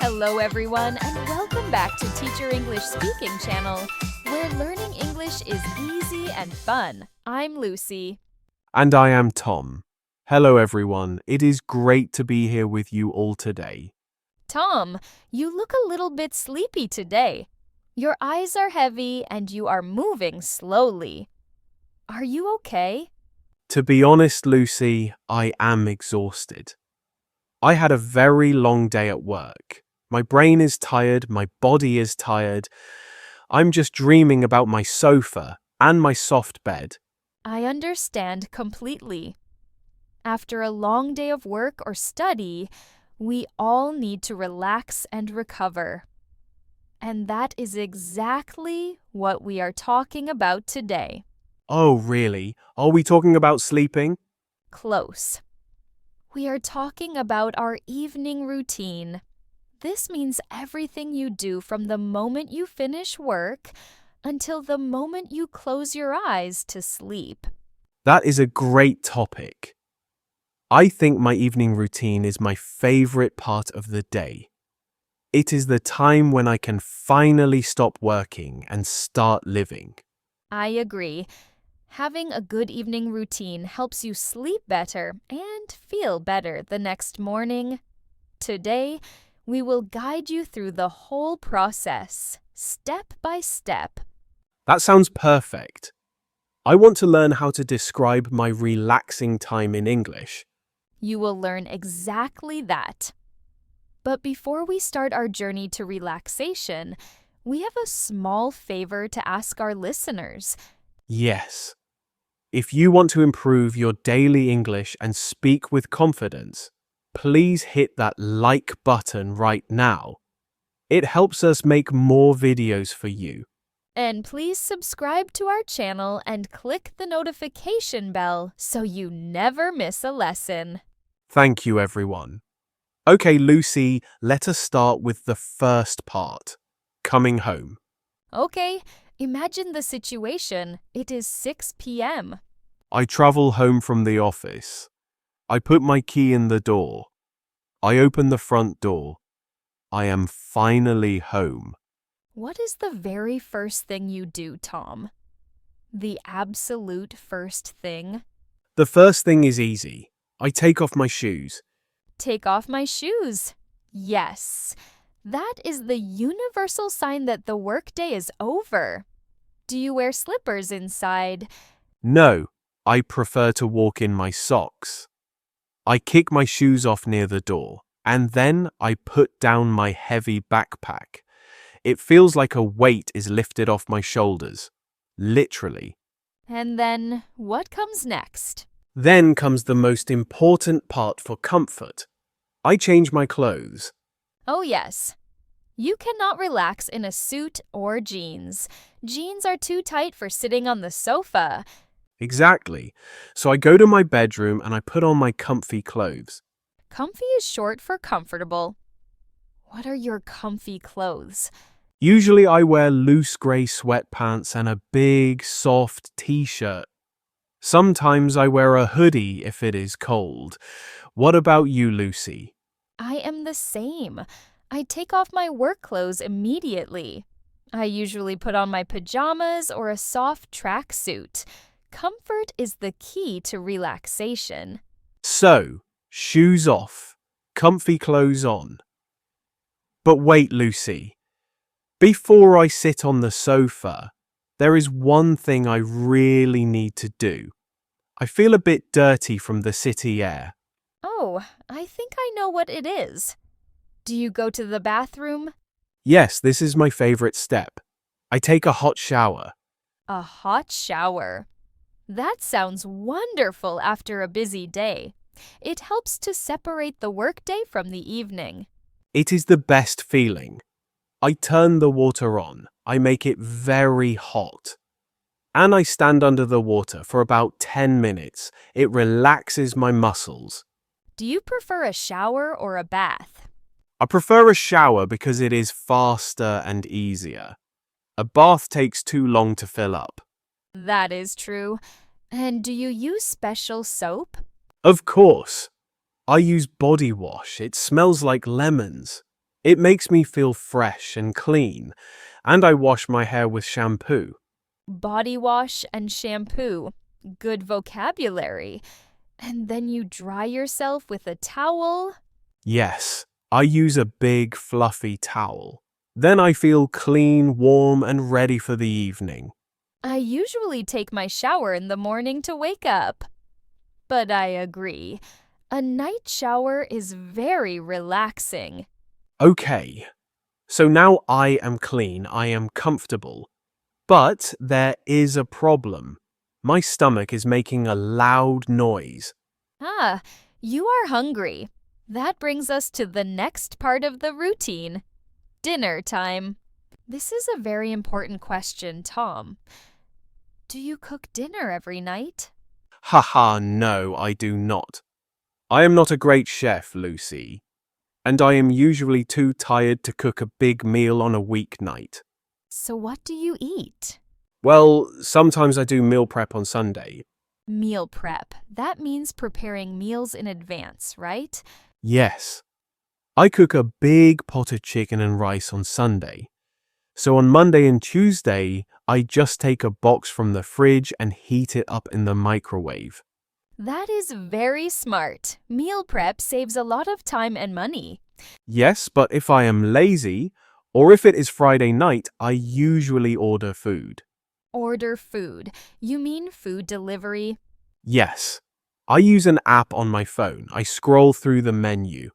Hello everyone and welcome back to Teacher English Speaking Channel, where learning English is easy and fun. I'm Lucy. And I am Tom. Hello everyone, it is great to be here with you all today. Tom, you look a little bit sleepy today. Your eyes are heavy and you are moving slowly. Are you okay? To be honest, Lucy, I am exhausted. I had a very long day at work. My brain is tired, my body is tired. I'm just dreaming about my sofa and my soft bed. I understand completely. After a long day of work or study, we all need to relax and recover. And that is exactly what we are talking about today. Oh, really? Are we talking about sleeping? Close. We are talking about our evening routine. This means everything you do from the moment you finish work until the moment you close your eyes to sleep. That is a great topic. I think my evening routine is my favorite part of the day. It is the time when I can finally stop working and start living. I agree. Having a good evening routine helps you sleep better and feel better the next morning. Today, we will guide you through the whole process, step by step. That sounds perfect. I want to learn how to describe my relaxing time in English. You will learn exactly that. But before we start our journey to relaxation, we have a small favor to ask our listeners. Yes. If you want to improve your daily English and speak with confidence, please hit that like button right now. It helps us make more videos for you. And please subscribe to our channel and click the notification bell so you never miss a lesson. Thank you, everyone. Okay, Lucy, let us start with the first part, coming home. Okay, imagine the situation. It is 6 p.m. I travel home from the office. I put my key in the door. I open the front door. I am finally home. What is the very first thing you do, Tom? The absolute first thing? The first thing is easy. I take off my shoes. Take off my shoes. Yes, that is the universal sign that the workday is over. Do you wear slippers inside? No, I prefer to walk in my socks. I kick my shoes off near the door, and then I put down my heavy backpack. It feels like a weight is lifted off my shoulders. Literally. And then what comes next? Then comes the most important part for comfort. I change my clothes. Oh yes. You cannot relax in a suit or jeans. Jeans are too tight for sitting on the sofa. Exactly. So I go to my bedroom and I put on my comfy clothes. Comfy is short for comfortable. What are your comfy clothes? Usually I wear loose grey sweatpants and a big, soft t-shirt. Sometimes I wear a hoodie if it is cold. What about you, Lucy? I am the same. I take off my work clothes immediately. I usually put on my pajamas or a soft tracksuit. Comfort is the key to relaxation. So, shoes off, comfy clothes on. But wait, Lucy. Before I sit on the sofa, there is one thing I really need to do. I feel a bit dirty from the city air. Oh, I think I know what it is. Do you go to the bathroom? Yes, this is my favorite step. I take a hot shower. A hot shower. That sounds wonderful after a busy day. It helps to separate the workday from the evening. It is the best feeling. I turn the water on. I make it very hot. And I stand under the water for about 10 minutes. It relaxes my muscles. Do you prefer a shower or a bath? I prefer a shower because it is faster and easier. A bath takes too long to fill up. That is true. And do you use special soap? Of course. I use body wash. It smells like lemons. It makes me feel fresh and clean, and I wash my hair with shampoo. Body wash and shampoo. Good vocabulary. And then you dry yourself with a towel? Yes, I use a big, fluffy towel. Then I feel clean, warm, and ready for the evening. I usually take my shower in the morning to wake up. But I agree. A night shower is very relaxing. Okay, so now I am clean, I am comfortable. But there is a problem. My stomach is making a loud noise. Ah, you are hungry. That brings us to the next part of the routine. Dinner time. This is a very important question, Tom. Do you cook dinner every night? Haha, no, I do not. I am not a great chef, Lucy, and I am usually too tired to cook a big meal on a weeknight. So what do you eat? Well, sometimes I do meal prep on Sunday. Meal prep. That means preparing meals in advance, right? Yes. I cook a big pot of chicken and rice on Sunday. So on Monday and Tuesday, I just take a box from the fridge and heat it up in the microwave. That is very smart. Meal prep saves a lot of time and money. Yes, but if I am lazy, or if it is Friday night, I usually order food. Order food. You mean food delivery? Yes. I use an app on my phone. I scroll through the menu.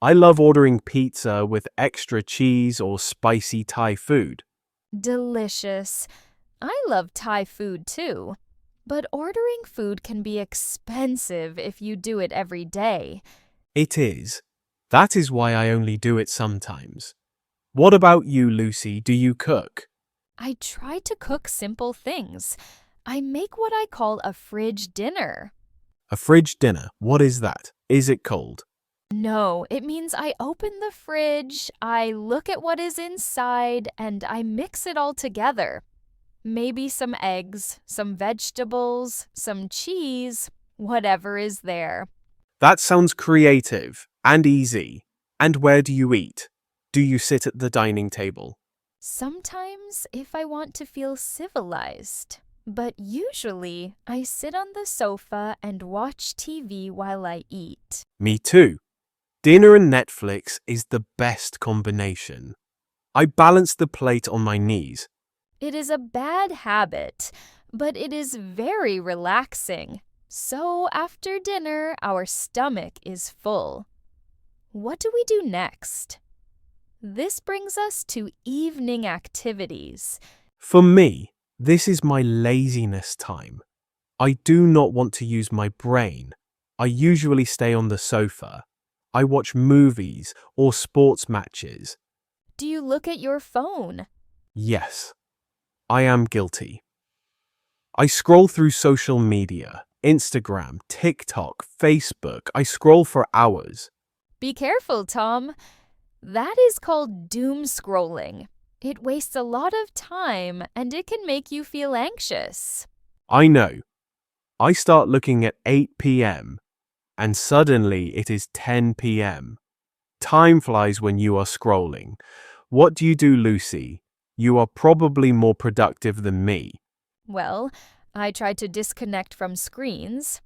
I love ordering pizza with extra cheese or spicy Thai food. Delicious. I love Thai food too. But ordering food can be expensive if you do it every day. It is. That is why I only do it sometimes. What about you, Lucy? Do you cook? I try to cook simple things. I make what I call a fridge dinner. A fridge dinner. What is that? Is it cold? No, it means I open the fridge, I look at what is inside, and I mix it all together. Maybe some eggs, some vegetables, some cheese, whatever is there. That sounds creative and easy. And where do you eat? Do you sit at the dining table? Sometimes if I want to feel civilized. But usually I sit on the sofa and watch TV while I eat. Me too. Dinner and Netflix is the best combination. I balance the plate on my knees. It is a bad habit, but it is very relaxing. So after dinner, our stomach is full. What do we do next? This brings us to evening activities. For me, this is my laziness time. I do not want to use my brain. I usually stay on the sofa. I watch movies or sports matches. Do you look at your phone? Yes, I am guilty. I scroll through social media, Instagram, TikTok, Facebook. I scroll for hours. Be careful, Tom. That is called doom scrolling. It wastes a lot of time and it can make you feel anxious. I know. I start looking at 8 p.m. and suddenly it is 10 p.m. Time flies when you are scrolling. What do you do, Lucy? You are probably more productive than me. Well, I try to disconnect from screens.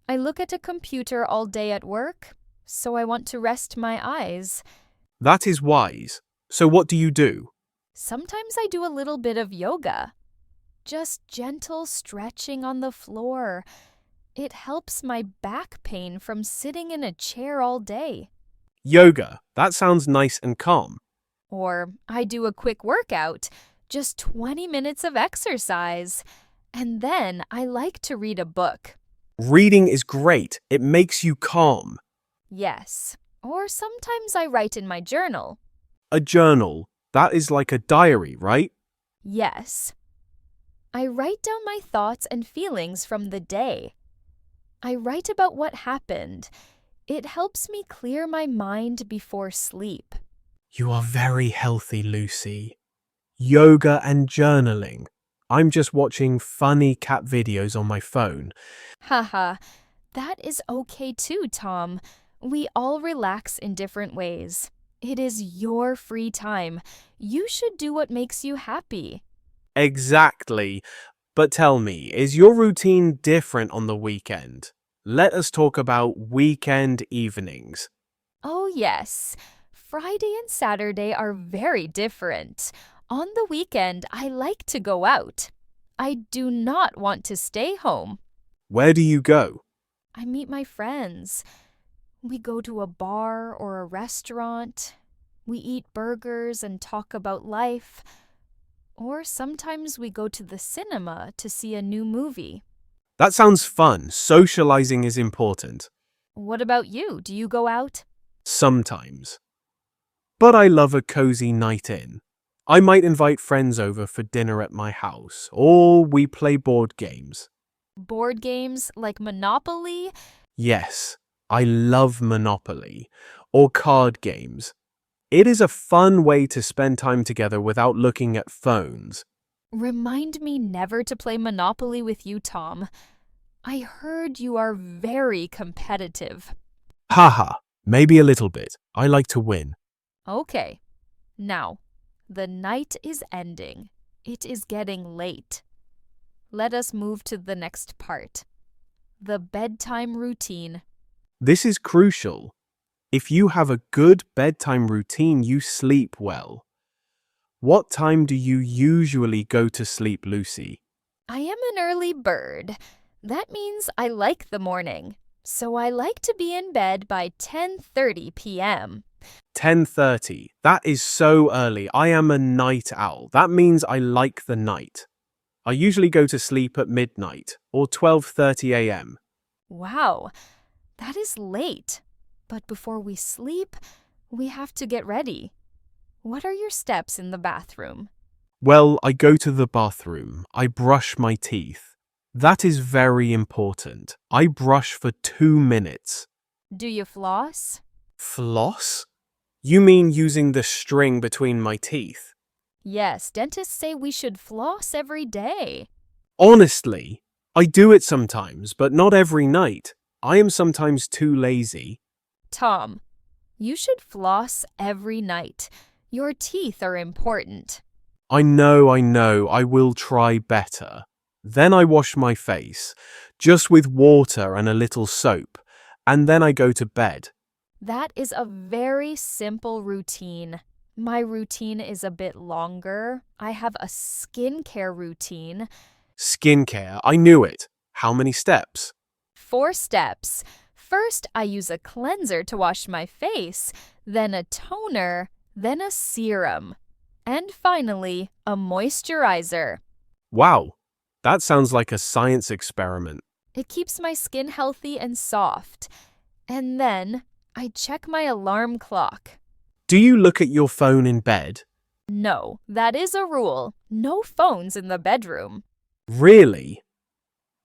I look at a computer all day at work, so I want to rest my eyes. That is wise. So what do you do? Sometimes I do a little bit of yoga. Just gentle stretching on the floor. It helps my back pain from sitting in a chair all day. Yoga. That sounds nice and calm. Or I do a quick workout, just 20 minutes of exercise. And then I like to read a book. Reading is great. It makes you calm. Yes. Or sometimes I write in my journal. A journal. That is like a diary, right? Yes. I write down my thoughts and feelings from the day. I write about what happened. It helps me clear my mind before sleep. You are very healthy, Lucy. Yoga and journaling. I'm just watching funny cat videos on my phone. Haha, that is okay too, Tom. We all relax in different ways. It is your free time. You should do what makes you happy. Exactly. But tell me, is your routine different on the weekend? Let us talk about weekend evenings. Oh, yes. Friday and Saturday are very different. On the weekend, I like to go out. I do not want to stay home. Where do you go? I meet my friends. We go to a bar or a restaurant. We eat burgers and talk about life. Or sometimes we go to the cinema to see a new movie. That sounds fun. Socializing is important. What about you? Do you go out? Sometimes. But I love a cozy night in. I might invite friends over for dinner at my house, or we play board games. Board games like Monopoly? Yes, I love Monopoly, or card games. It is a fun way to spend time together without looking at phones. Remind me never to play Monopoly with you, Tom. I heard you are very competitive. Haha, maybe a little bit. I like to win. Okay. Now, the night is ending. It is getting late. Let us move to the next part. The bedtime routine. This is crucial. If you have a good bedtime routine, you sleep well. What time do you usually go to sleep, Lucy? I am an early bird. That means I like the morning. So I like to be in bed by 10:30 p.m. 10:30. That is so early. I am a night owl. That means I like the night. I usually go to sleep at midnight or 12:30 a.m. Wow, that is late. But before we sleep, we have to get ready. What are your steps in the bathroom? Well, I go to the bathroom. I brush my teeth. That is very important. I brush for 2 minutes. Do you floss? Floss? You mean using the string between my teeth? Yes, dentists say we should floss every day. Honestly, I do it sometimes, but not every night. I am sometimes too lazy. Tom, you should floss every night. Your teeth are important. I know, I will try better. Then I wash my face, just with water and a little soap, and then I go to bed. That is a very simple routine. My routine is a bit longer. I have a skincare routine. Skincare, I knew it. How many steps? 4 steps. First, I use a cleanser to wash my face, then a toner, then a serum, and finally, a moisturizer. Wow, that sounds like a science experiment. It keeps my skin healthy and soft. And then, I check my alarm clock. Do you look at your phone in bed? No, that is a rule. No phones in the bedroom. Really?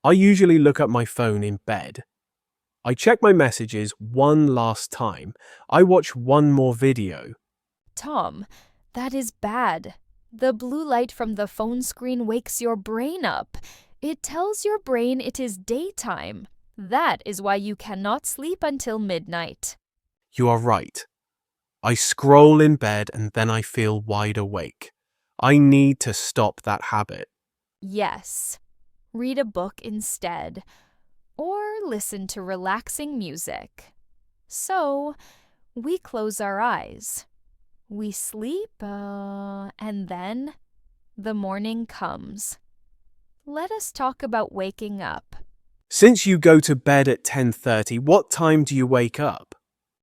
I usually look at my phone in bed. I check my messages one last time. I watch one more video. Tom, that is bad. The blue light from the phone screen wakes your brain up. It tells your brain it is daytime. That is why you cannot sleep until midnight. You are right. I scroll in bed and then I feel wide awake. I need to stop that habit. Yes. Read a book instead. Or listen to relaxing music. So, we close our eyes. We sleep, and then the morning comes. Let us talk about waking up. Since you go to bed at 10:30, what time do you wake up?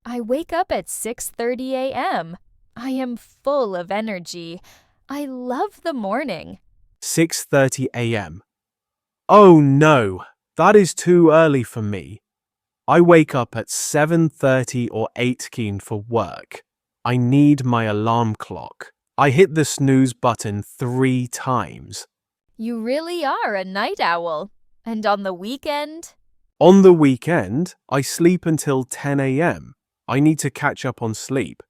I wake up at 6:30 a.m. I am full of energy. I love the morning. 6:30 a.m. Oh no, that is too early for me. I wake up at 7:30 or 8 keen for work. I need my alarm clock. I hit the snooze button 3 times. You really are a night owl. And on the weekend? On the weekend, I sleep until 10 a.m. I need to catch up on sleep.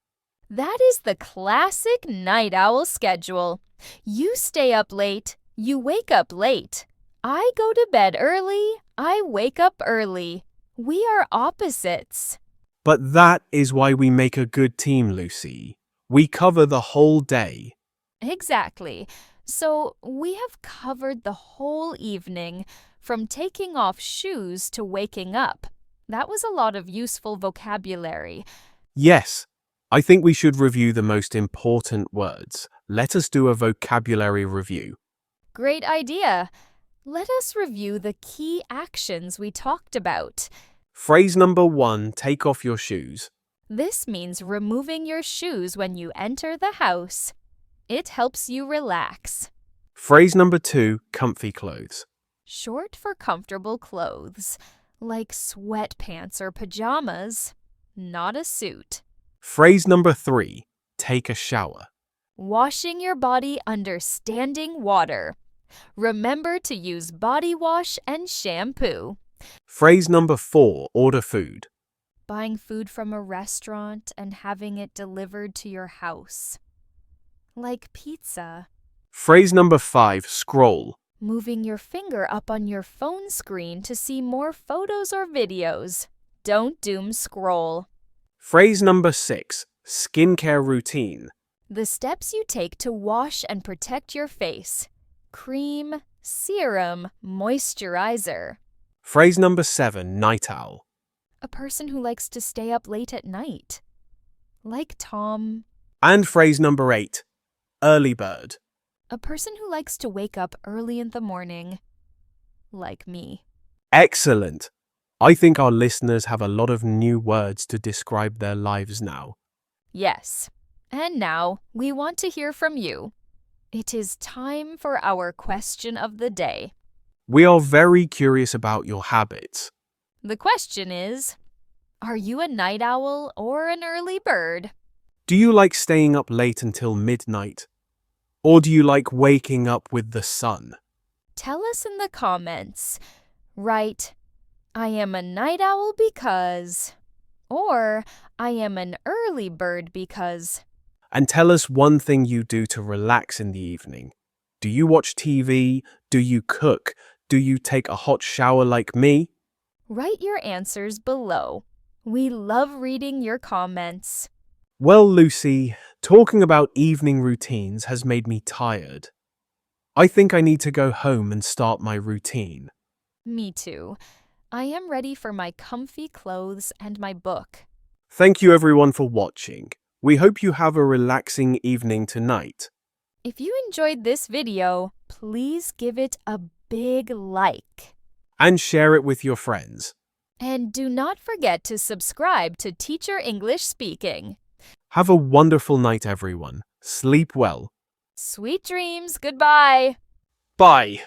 That is the classic night owl schedule. You stay up late, you wake up late. I go to bed early, I wake up early. We are opposites. But that is why we make a good team, Lucy. We cover the whole day. Exactly. So we have covered the whole evening, from taking off shoes to waking up. That was a lot of useful vocabulary. Yes, I think we should review the most important words. Let us do a vocabulary review. Great idea. Let us review the key actions we talked about. Phrase number 1, take off your shoes. This means removing your shoes when you enter the house. It helps you relax. Phrase number 2, comfy clothes. Short for comfortable clothes, like sweatpants or pajamas, not a suit. Phrase number 3, take a shower. Washing your body under standing water. Remember to use body wash and shampoo. Phrase number 4, order food. Buying food from a restaurant and having it delivered to your house. Like pizza. Phrase number 5, scroll. Moving your finger up on your phone screen to see more photos or videos. Don't doom scroll. Phrase number 6, skincare routine. The steps you take to wash and protect your face. Cream, serum, moisturizer. Phrase number 7, night owl. A person who likes to stay up late at night. Like Tom. And phrase number 8, early bird. A person who likes to wake up early in the morning. Like me. Excellent. I think our listeners have a lot of new words to describe their lives now. Yes. And now we want to hear from you. It is time for our question of the day. We are very curious about your habits. The question is, are you a night owl or an early bird? Do you like staying up late until midnight? Or do you like waking up with the sun? Tell us in the comments. Write, I am a night owl because, or I am an early bird because. And tell us one thing you do to relax in the evening. Do you watch TV? Do you cook? Do you take a hot shower like me? Write your answers below. We love reading your comments. Well, Lucy, talking about evening routines has made me tired. I think I need to go home and start my routine. Me too. I am ready for my comfy clothes and my book. Thank you everyone for watching. We hope you have a relaxing evening tonight. If you enjoyed this video, please give it a big like. And share it with your friends. And do not forget to subscribe to Teacher English Speaking. Have a wonderful night, everyone. Sleep well. Sweet dreams. Goodbye. Bye.